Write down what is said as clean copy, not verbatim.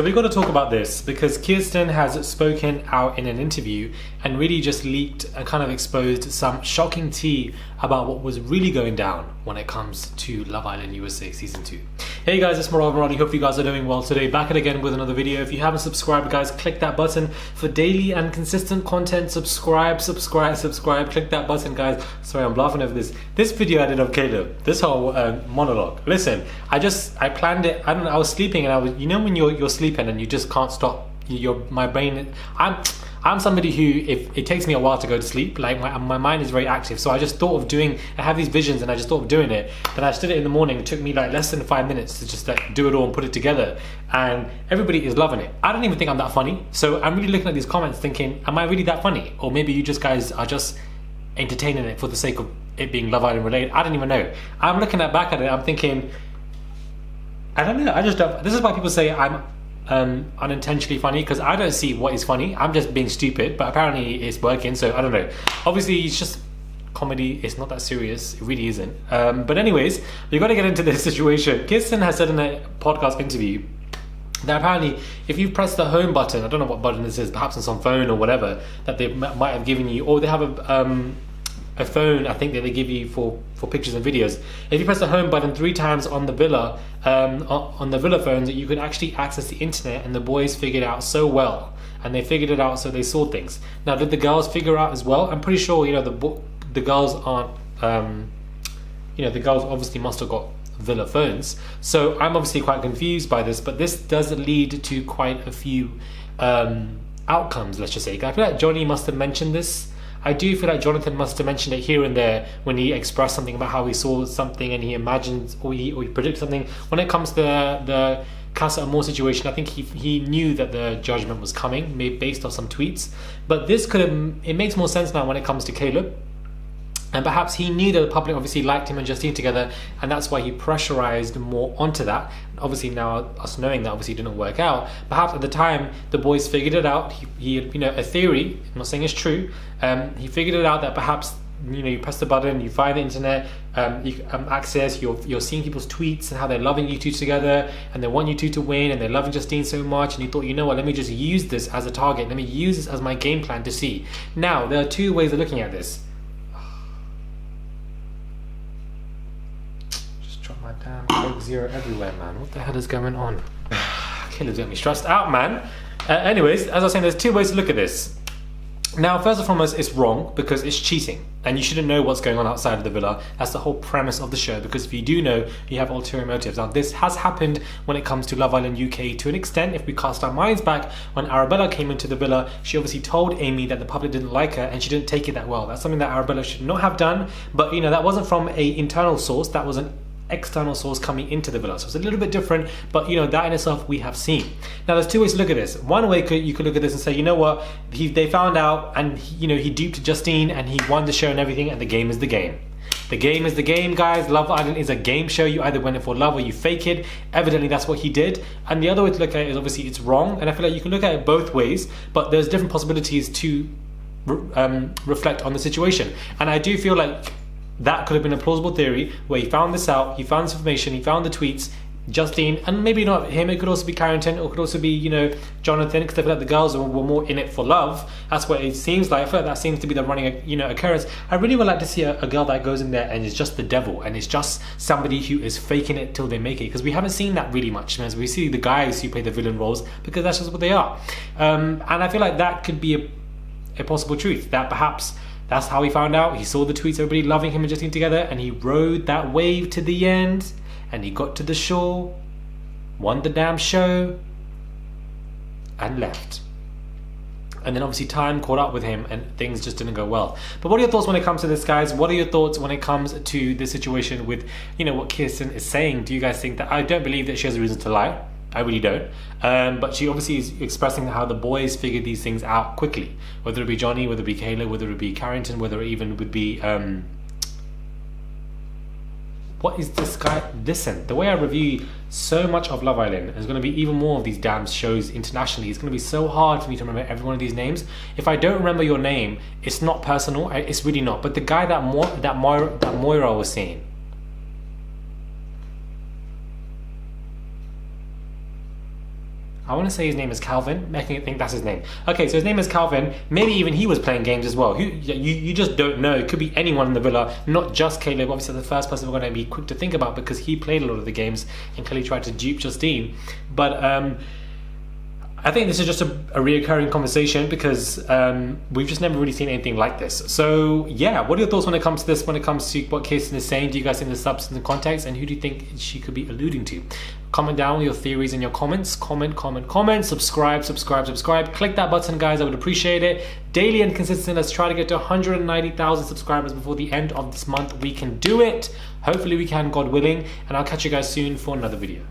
Jessica, we've got to talk about this because Kierstan has spoken out in an interview and really just leaked and kind of exposed some shocking tea about what was really going down when it comes to Love Island USA Season 2. Hey guys, it's Maradi. Hope you guys are doing well today. Back again with another video. If you haven't subscribed, guys, click that button for daily and consistent content. Subscribe. Click that button, guys. Sorry, I'm laughing over this. This video I did of Caleb, this whole monologue. Listen, I planned it. I don't know, I was sleeping and I was, you know when you're sleeping and you just can't stop. My brain, I'm somebody who, if it takes me a while to go to sleep, like my mind is very active. So I just thought of I have these visions and I just thought of doing it. Then I did it in the morning. It took me like less than 5 minutes to just like do it all and put it together. And everybody is loving it. I don't even think I'm that funny. So I'm really looking at these comments thinking, am I really that funny? Or maybe you just guys are just entertaining it for the sake of it being Love Island related. I don't even know. I'm looking back at it, I'm thinking, I don't know. I just don't. This is why people say I'm unintentionally funny, because I don't see what is funny. I'm just being stupid, but apparently it's working, so I don't know. Obviously it's just comedy, it's not that serious, it really isn't. But anyways, we've got to get into this situation. Kierstan has said in a podcast interview that apparently if you press the home button, I don't know what button this is, perhaps on some phone or whatever, that they might have given you, or they have a phone, I think, that they give you for pictures and videos. If you press the home button 3 times on the villa, on the villa phones, you could actually access the internet, and the boys figured out so well, and they figured it out, so they saw things. Now, did the girls figure out as well? I'm pretty sure, you know, the girls aren't, you know, the girls obviously must have got villa phones. So I'm obviously quite confused by this, but this does lead to quite a few outcomes, let's just say. I feel like Johnny must have mentioned this. I do feel like Jonathan must have mentioned it here and there when he expressed something about how he saw something and he imagined or he predicted something. When it comes to the Casa Amor situation, I think he knew that the judgment was coming, maybe based off some tweets. But this it makes more sense now when it comes to Caleb. And perhaps he knew that the public obviously liked him and Justine together, and that's why he pressurized more onto that. Obviously now, us knowing that obviously didn't work out, perhaps at the time the boys figured it out. He had, you know, a theory, I'm not saying it's true, he figured it out that perhaps, you know, you press the button, you find the internet, you access, you're seeing people's tweets and how they're loving you two together and they want you two to win and they're loving Justine so much, and you thought, you know what, let me just use this as a target, let me use this as my game plan to see. Now, there are 2 ways of looking at this. My damn Coke Zero everywhere, man. What the hell is going on? Killer's got me stressed out, man. Anyways, as I was saying, there's 2 ways to look at this. Now, first and foremost, it's wrong because it's cheating, and you shouldn't know what's going on outside of the villa. That's the whole premise of the show, because if you do know, you have ulterior motives. Now, this has happened when it comes to Love Island UK to an extent. If we cast our minds back, when Arabella came into the villa, she obviously told Amy that the public didn't like her, and she didn't take it that well. That's something that Arabella should not have done, but you know, that wasn't from an internal source, that was an external source coming into the villa, so it's a little bit different, but you know, that in itself we have seen. Now, there's 2 ways to look at this. One way you could look at this and say, you know what, they found out, and you know, he duped Justine and he won the show and everything, and the game is the game. The game is the game, guys. Love Island is a game show. You either win it for love or you fake it. Evidently that's what he did. And the other way to look at it is obviously it's wrong, and I feel like you can look at it both ways, but there's different possibilities to reflect on the situation. And I do feel like that could have been a plausible theory where he found this out, he found this information, he found the tweets, Justine, and maybe not him, it could also be Carrington, or it could also be, you know, Jonathan, because I feel like the girls were more in it for love. That's what it seems like. I feel like that seems to be the running, you know, occurrence. I really would like to see a girl that goes in there and is just the devil, and it's just somebody who is faking it till they make it, because we haven't seen that really much. We see the guys who play the villain roles because that's just what they are. And I feel like that could be a possible truth, that perhaps that's how he found out. He saw the tweets, everybody loving him and Justine together, and he rode that wave to the end, and he got to the shore, won the damn show, and left. And then obviously time caught up with him and things just didn't go well. But what are your thoughts when it comes to this, guys? What are your thoughts when it comes to this situation with, you know, what Kierstan is saying? Do you guys think that, I don't believe that she has a reason to lie. I really don't. But she obviously is expressing how the boys figured these things out quickly. Whether it be Johnny, whether it be Kayla, whether it be Carrington, whether it even would be... what is this guy? Listen, the way I review so much of Love Island, there's going to be even more of these damn shows internationally. It's going to be so hard for me to remember every one of these names. If I don't remember your name, it's not personal. It's really not. But the guy that Moira was saying, I want to say his name is Calvin. I think that's his name. Okay, so his name is Calvin. Maybe even he was playing games as well. You just don't know. It could be anyone in the villa, not just Caleb. Obviously, the first person we're going to be quick to think about because he played a lot of the games and clearly tried to dupe Justine. But I think this is just a reoccurring conversation because we've just never really seen anything like this. So yeah, what are your thoughts when it comes to this, when it comes to what Kierstan is saying? Do you guys think there's substance and context, and who do you think she could be alluding to? Comment down your theories in your comments. Comment, subscribe. Click that button, guys. I would appreciate it. Daily and consistent. Let's try to get to 190,000 subscribers before the end of this month. We can do it. Hopefully we can, God willing. And I'll catch you guys soon for another video.